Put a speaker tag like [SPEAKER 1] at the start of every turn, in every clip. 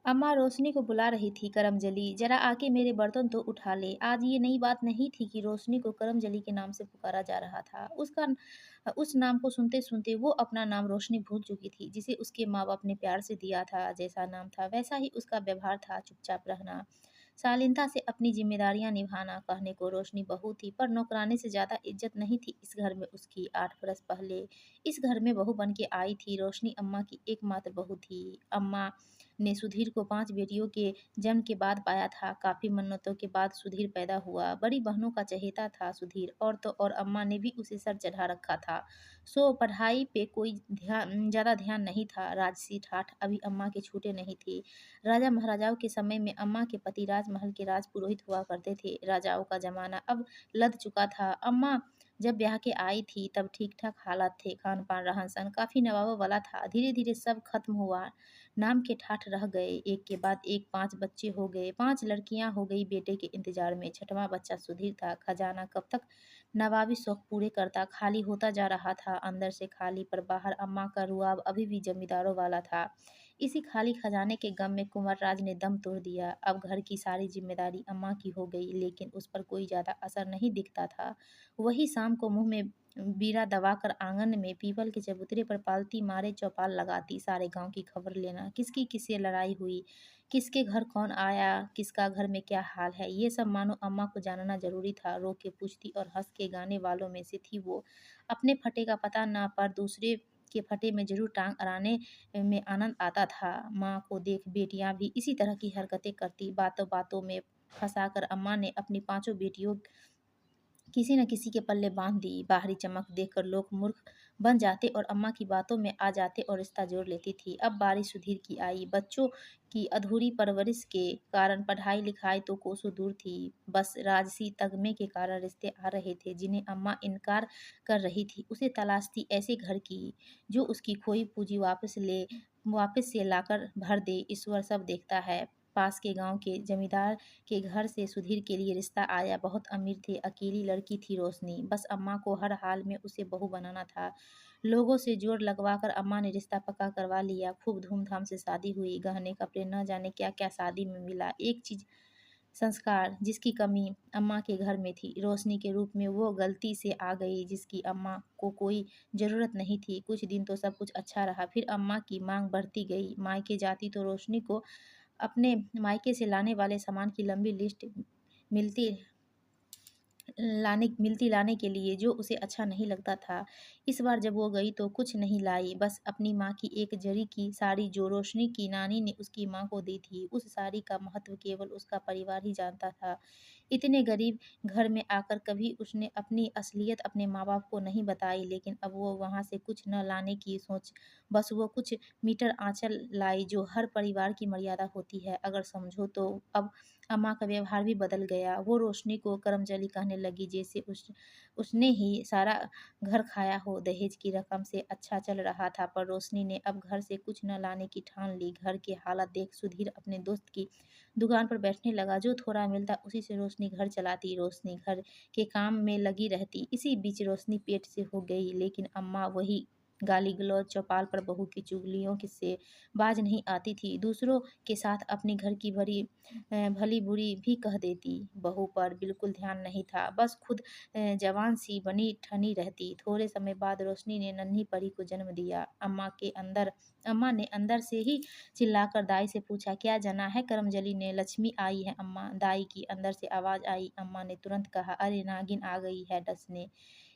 [SPEAKER 1] अम्मा रोशनी को बुला रही थी। करमजली, जरा आके मेरे बर्तन तो उठा ले। आज ये नई बात नहीं थी कि रोशनी को करमजली के नाम से पुकारा जा रहा था। उस नाम को सुनते सुनते वो अपना नाम रोशनी भूल चुकी थी, जिसे उसके माँ बाप ने प्यार से दिया था। जैसा नाम था वैसा ही उसका व्यवहार था, चुपचाप रहना, शालीनता से अपनी जिम्मेदारियां निभाना। कहने को रोशनी बहू थी, पर नौकरानी से ज्यादा इज्जत नहीं थी इस घर में उसकी। 8 बरस पहले इस घर में बहू बन के आई थी रोशनी। अम्मा की एकमात्र बहू थी। अम्मा ने सुधीर को 5 बेटियों के जन्म के बाद पाया था। काफ़ी मन्नतों के बाद सुधीर पैदा हुआ। बड़ी बहनों का चहेता था सुधीर, और तो और अम्मा ने भी उसे सर चढ़ा रखा था। सो पढ़ाई पे कोई ज़्यादा ध्यान नहीं था। राजसी ठाठ अभी अम्मा के छूटे नहीं थे। राजा महाराजाओं के समय में अम्मा के पति राजमहल के राजपुरोहित हुआ करते थे। राजाओं का ज़माना अब लद चुका था। अम्मा जब ब्याह के आई थी तब ठीक-ठाक हालात थे, खान-पान, रहन-सहन काफ़ी नवाबों वाला था। धीरे-धीरे सब खत्म हुआ। नाम के ठाठ रह गए। एक के बाद एक 5 बच्चे हो गए। 5 लड़कियां हो गई बेटे के इंतजार में। छठवां बच्चा सुधीर था। खजाना कब तक नवाबी शौक पूरे करता। खाली होता जा रहा था, अंदर से खाली, पर बाहर अम्मा का रुआब अभी भी जमींदारों वाला था। इसी खाली खजाने के गम में कुंवर राज ने दम तोड़ दिया। अब घर की सारी जिम्मेदारी अम्मा की हो गई, लेकिन उस पर कोई ज्यादा असर नहीं दिखता था। वही शाम को मुंह में बीड़ा दबाकर आंगन में पीपल के चबूतरे पर पालती मारे चौपाल लगाती। सारे गांव की खबर लेना, किसकी किससे लड़ाई हुई, किसके घर कौन आया, किसका घर में क्या हाल है, ये सब मानो अम्मा को जानना जरूरी था। रो के पूछती और हंस के गाने वालों में से थी वो। अपने फटे का पता ना, पर दूसरे के फटे में जरूर टांग अड़ाने में आनंद आता था। माँ को देख बेटियां भी इसी तरह की हरकतें करती। बातों बातों में फंसाकर अम्मा ने अपनी 5 बेटियों किसी न किसी के पल्ले बांध दी। बाहरी चमक देखकर लोग मूर्ख बन जाते और अम्मा की बातों में आ जाते और रिश्ता जोड़ लेती थी। अब बारी सुधीर की आई। बच्चों की अधूरी परवरिश के कारण पढ़ाई लिखाई तो कोसों दूर थी। बस राजसी तगमे के कारण रिश्ते आ रहे थे, जिन्हें अम्मा इनकार कर रही थी। उसे तलाश थी ऐसे घर की जो उसकी खोई पूंजी वापस से लाकर भर दे। ईश्वर सब देखता है। पास के गांव के जमींदार के घर से सुधीर के लिए रिश्ता आया। बहुत अमीर थे, अकेली लड़की थी रोशनी। बस अम्मा को हर हाल में उसे बहू बनाना था। लोगों से जोर लगवाकर अम्मा ने रिश्ता पक्का करवा लिया। खूब धूमधाम से शादी हुई। गहने कपड़े न जाने क्या क्या शादी में मिला। एक चीज, संस्कार, जिसकी कमी अम्मा के घर में थी, रोशनी के रूप में वो गलती से आ गई, जिसकी अम्मा को कोई ज़रूरत नहीं थी। कुछ दिन तो सब कुछ अच्छा रहा, फिर अम्मा की मांग बढ़ती गई। मायके जाती तो रोशनी को अपने मायके से लाने वाले सामान की लंबी लिस्ट मिलती लाने के लिए, जो उसे अच्छा नहीं लगता था। इस बार जब वो गई तो कुछ नहीं लाई, बस अपनी माँ की एक जरी की साड़ी जो रोशनी की नानी ने उसकी माँ को दी थी। उस साड़ी का महत्व केवल उसका परिवार ही जानता था। इतने गरीब घर में आकर कभी उसने अपनी असलियत अपने माँ बाप को नहीं बताई, लेकिन अब वो वहाँ से कुछ न लाने की सोच, बस वो कुछ मीटर आंचल लाई, जो हर परिवार की मर्यादा होती है अगर समझो तो। अब अम्मा का व्यवहार भी बदल गया। वो रोशनी को करमचली कहने लगी, जैसे उसने ही सारा घर खाया हो। दहेज की रकम से अच्छा चल रहा था, पर रोशनी ने अब घर से कुछ न लाने की ठान ली। घर की हालत देख सुधीर अपने दोस्त की दुकान पर बैठने लगा। जो थोड़ा मिलता उसी से रोशनी घर चलाती। रोशनी घर के काम में लगी रहती। इसी बीच रोशनी पेट से हो गई, लेकिन अम्मा वही गाली गलौज, चौपाल पर बहू की चुगलियों की से बाज नहीं आती थी। दूसरों के साथ अपनी घर की भली बुरी भी कह देती। बहू पर बिल्कुल ध्यान नहीं था, बस खुद जवान सी बनी ठनी रहती। थोड़े समय बाद रोशनी ने नन्ही परी को जन्म दिया। अम्मा ने अंदर से ही चिल्लाकर दाई से पूछा, क्या जना है? करमजली ने, लक्ष्मी आई है अम्मा, दाई की अंदर से आवाज आई। अम्मा ने तुरंत कहा, अरे नागिन आ गई है डसने।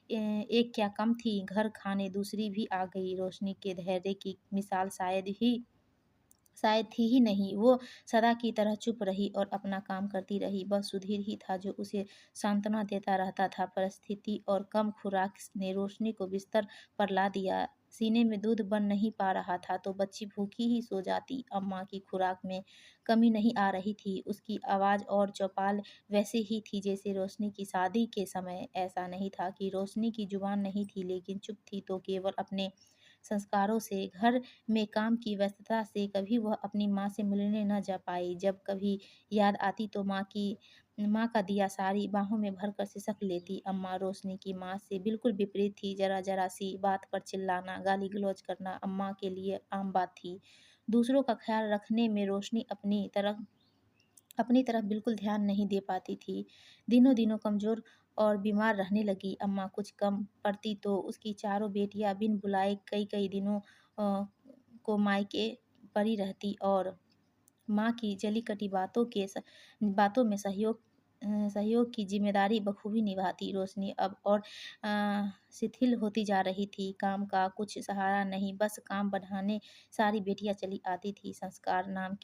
[SPEAKER 1] एक क्या कम थी, घर खाने दूसरी भी आ गई। रोशनी के धैर्य की मिसाल शायद थी ही नहीं। वो सदा की तरह चुप रही और अपना काम करती रही। बस सुधीर ही था जो उसे सांत्वना देता रहता था। परिस्थिति और कम खुराक ने रोशनी को बिस्तर पर ला दिया। सीने में दूध बन नहीं पा रहा था तो बच्ची भूखी ही सो जाती। अम्मा की खुराक में कमी नहीं आ रही थी। उसकी आवाज़ और चौपाल वैसे ही थी जैसे रोशनी की शादी के समय। ऐसा नहीं था कि रोशनी की जुबान नहीं थी, लेकिन चुप थी तो केवल अपने संस्कारों से। घर में काम की व्यस्तता से कभी वह अपनी माँ से मिलने न जा पाई। जब कभी याद आती तो माँ का दिया साड़ी बाहों में भरकर सिसक लेती। अम्मा रोशनी की माँ से बिल्कुल विपरीत थी। जरा जरा सी बात पर चिल्लाना, गाली गलौज करना अम्मा के लिए आम बात थी। दूसरों का ख्याल रखने में रोशनी अपनी तरफ बिल्कुल ध्यान नहीं दे पाती थी। दिनों-दिनों कमज़ोर और बीमार रहने लगी। अम्मा कुछ कम पड़ती तो उसकी चारों बेटियाँ बिन बुलाए कई-कई दिनों को मायके पड़ी रहती और माँ की जली-कटी बातों में सहयोग की ज़िम्मेदारी बखूबी निभाती रोशनी अब और शिथिल होती जा रही थी। काम का कुछ सहारा नहीं, बस काम बढ़ाने सारी बेटियाँ चली आती थी। संस्कार नाम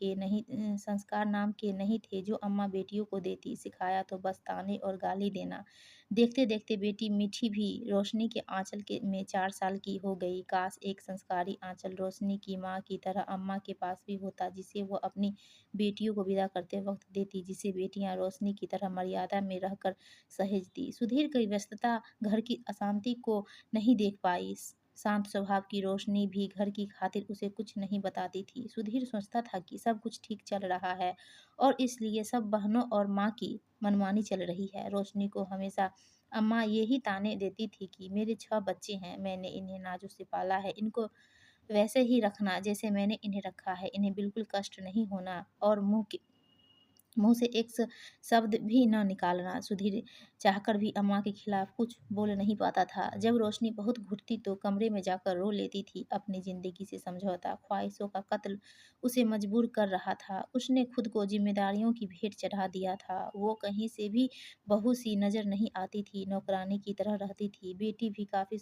[SPEAKER 1] के नहीं थे जो अम्मा बेटियों को देती, सिखाया तो बस ताने और गाली देना। देखते-देखते बेटी मीठी भी रोशनी के आँचल में 4 साल की हो गई। काश एक संस्कारी आँचल रोशनी की माँ की तरह अम्मा के पास भी होता, जिसे वो अपनी बेटियों को विदा करते वक़्त देती, जिसे बेटियाँ रोशनी की तरह मर्यादा में रहकर सहेजती। सुधीर की व्यस्तता घर की अशांति को नहीं देख पाई। शांत स्वभाव की रोशनी भी घर की खातिर उसे कुछ नहीं बताती थी। सुधीर सोचता था कि सब कुछ ठीक चल रहा है और इसलिए सब बहनों और माँ की मनमानी चल रही है। रोशनी को हमेशा अम्मा यही ताने देती थी कि मेरे 6 बच्चे हैं, मैंने इन्हें नाज़ुक से पाला है, इनको वैसे ही रखना जैसे मैंने इन्हें रखा है, इन्हें बिल्कुल कष्ट नहीं होना और मुँह से एक शब्द भी न निकालना। सुधीर चाहकर भी अम्मा के खिलाफ कुछ बोल नहीं पाता था। जब रोशनी बहुत घुटती तो कमरे में जाकर रो लेती थी। अपनी ज़िंदगी से समझौता, ख्वाहिशों का कत्ल उसे मजबूर कर रहा था। उसने खुद को ज़िम्मेदारियों की भेंट चढ़ा दिया था। वो कहीं से भी बहू सी नज़र नहीं आती थी, नौकरानी की तरह रहती थी। बेटी भी काफ़ी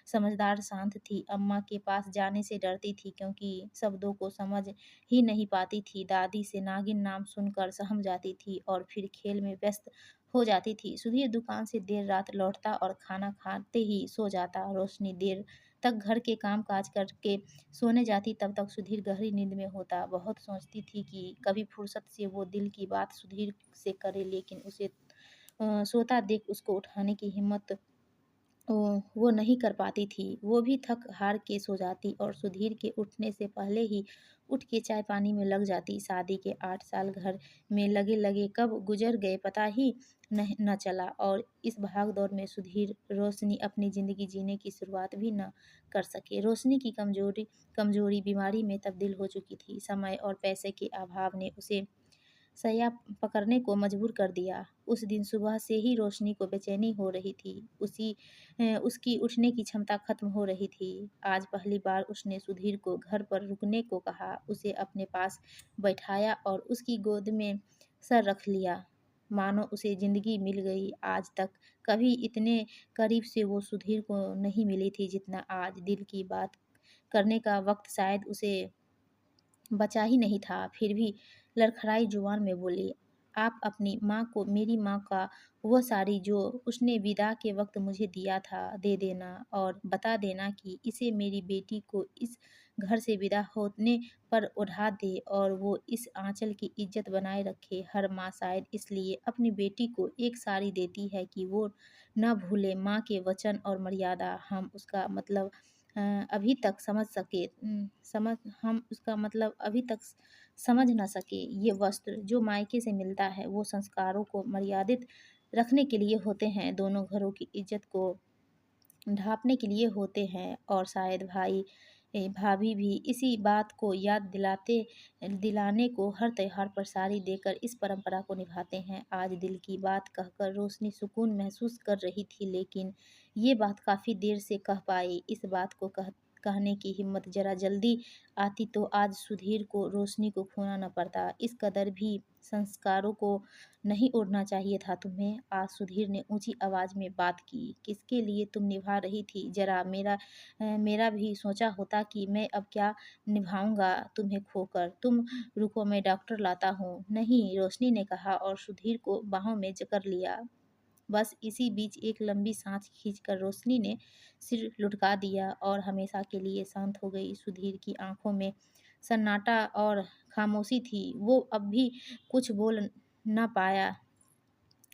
[SPEAKER 1] समझदार शांत थी। अम्मा के पास जाने से डरती थी क्योंकि शब्दों को समझ ही नहीं पाती थी। दादी से नागिन नाम सुनकर सहम जाती थी और फिर खेल में व्यस्त हो जाती थी। सुधीर दुकान से देर रात लौटता और खाना खाते ही सो जाता। रोशनी देर तक घर के काम काज करके सोने जाती, तब तक सुधीर गहरी नींद में होता। बहुत सोचती थी कि कभी फुर्सत से वो दिल की बात सुधीर से करे, लेकिन उसे सोता देख उसको उठाने की हिम्मत वो नहीं कर पाती थी। वो भी थक हार के सो जाती और सुधीर के उठने से पहले ही उठ के चाय पानी में लग जाती। शादी के 8 साल घर में लगे-लगे कब गुजर गए पता ही न चला और इस भाग-दौड़ में सुधीर रोशनी अपनी ज़िंदगी जीने की शुरुआत भी न कर सके। रोशनी की कमज़ोरी बीमारी में तब्दील हो चुकी थी। समय और पैसे के अभाव ने उसे सैया पकड़ने को मजबूर कर दिया। उस दिन सुबह से ही रोशनी को बेचैनी हो रही थी। उसकी उठने की क्षमता खत्म हो रही थी। आज पहली बार उसने सुधीर को घर पर रुकने को कहा, उसे अपने पास बैठाया और उसकी गोद में सर रख लिया। मानो उसे ज़िंदगी मिल गई। आज तक कभी इतने करीब से वो सुधीर को नहीं मिली थी जितना आज। दिल की बात करने का वक़्त शायद उसे बचा ही नहीं था, फिर भी लड़खड़ाई जुबान में बोली, "आप अपनी माँ को मेरी माँ का वह साड़ी जो उसने विदा के वक़्त मुझे दिया था, दे देना और बता देना कि इसे मेरी बेटी को इस घर से विदा होने पर ओढ़ा दे और वो इस आँचल की इज़्ज़त बनाए रखे। हर माँ शायद इसलिए अपनी बेटी को एक साड़ी देती है कि वो न भूले माँ के वचन और मर्यादा। हम उसका मतलब अभी तक समझ सके समझ हम उसका मतलब अभी तक समझ ना सके। ये वस्त्र जो मायके से मिलता है वो संस्कारों को मर्यादित रखने के लिए होते हैं, दोनों घरों की इज्जत को ढाँपने के लिए होते हैं और शायद भाभी भी इसी बात को याद दिलाने को हर त्योहार पर साड़ी देकर इस परंपरा को निभाते हैं। आज दिल की बात कहकर रोशनी सुकून महसूस कर रही थी, लेकिन ये बात काफ़ी देर से कह पाई। इस बात को कहने की हिम्मत ज़रा जल्दी आती तो आज सुधीर को रोशनी को खोना न पड़ता। इस कदर भी संस्कारों को नहीं ओढ़ना चाहिए था तुम्हें। आज सुधीर ने ऊंची आवाज़ में बात की। किसके लिए तुम निभा रही थी? जरा मेरा भी सोचा होता कि मैं अब क्या निभाऊंगा तुम्हें खोकर। तुम रुको, मैं डॉक्टर लाता हूँ। नहीं, रोशनी ने कहा और सुधीर को बाहों में जकड़ लिया। बस इसी बीच एक लंबी सांस खींचकर रोशनी ने सिर लुढ़का दिया और हमेशा के लिए शांत हो गई। सुधीर की आंखों में सन्नाटा और खामोशी थी। वो अब भी कुछ बोल न पाया।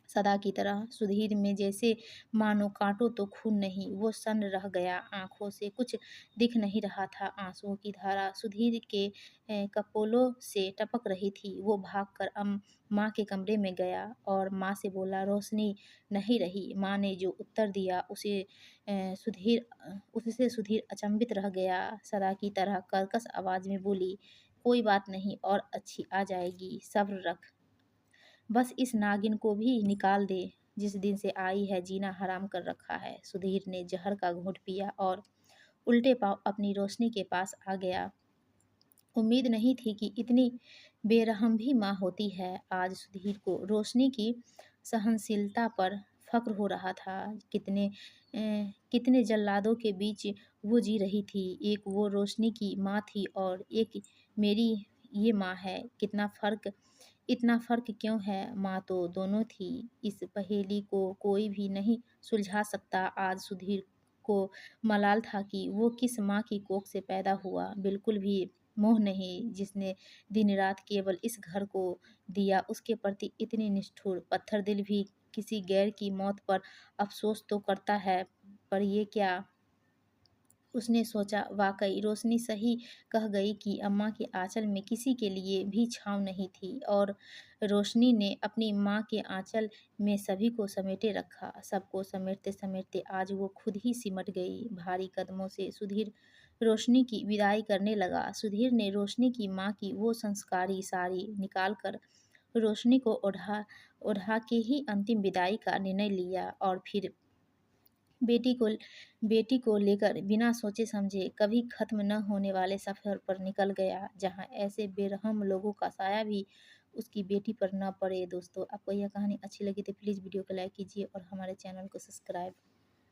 [SPEAKER 1] सदा की तरह सुधीर में जैसे मानो कांटों तो खून नहीं, वो सन्न रह गया। आंखों से कुछ दिख नहीं रहा था। आंसुओं की धारा सुधीर के कपोलों से टपक रही थी। वो भागकर माँ के कमरे में गया और माँ से बोला, रोशनी नहीं रही। माँ ने जो उत्तर दिया उससे सुधीर अचंभित रह गया। सदा की तरह कर्कश आवाज में बोली, कोई बात नहीं और अच्छी आ जाएगी, सब्र रख। बस इस नागिन को भी निकाल दे, जिस दिन से आई है जीना हराम कर रखा है। सुधीर ने जहर का घूंट पिया और उल्टे पांव अपनी रोशनी के पास आ गया। उम्मीद नहीं थी कि इतनी बेरहम भी माँ होती है। आज सुधीर को रोशनी की सहनशीलता पर फक्र हो रहा था। कितने जल्लादों के बीच वो जी रही थी। एक वो रोशनी की माँ थी और एक मेरी ये माँ है। इतना फ़र्क क्यों है? माँ तो दोनों थी। इस पहेली को कोई भी नहीं सुलझा सकता। आज सुधीर को मलाल था कि वो किस माँ की कोख से पैदा हुआ। बिल्कुल भी मोह नहीं, जिसने दिन-रात केवल इस घर को दिया, उसके प्रति इतनी निष्ठुर। पत्थर दिल भी किसी गैर की मौत पर अफ़सोस तो करता है, पर ये क्या? उसने सोचा, वाकई रोशनी सही कह गई कि अम्मा के आंचल में किसी के लिए भी छाँव नहीं थी और रोशनी ने अपनी माँ के आंचल में सभी को समेटे रखा। सबको समेटते-समेटते आज वो खुद ही सिमट गई। भारी कदमों से सुधीर रोशनी की विदाई करने लगा। सुधीर ने रोशनी की माँ की वो संस्कारी साड़ी निकाल कर रोशनी को ओढ़ा के ही अंतिम विदाई का निर्णय लिया और फिर बेटी को बेटी को लेकर बिना सोचे समझे कभी खत्म न होने वाले सफ़र पर निकल गया, जहाँ ऐसे बेरहम लोगों का साया भी उसकी बेटी पर न पड़े। दोस्तों, आपको यह कहानी अच्छी लगी तो प्लीज़ वीडियो को लाइक कीजिए और हमारे चैनल को सब्सक्राइब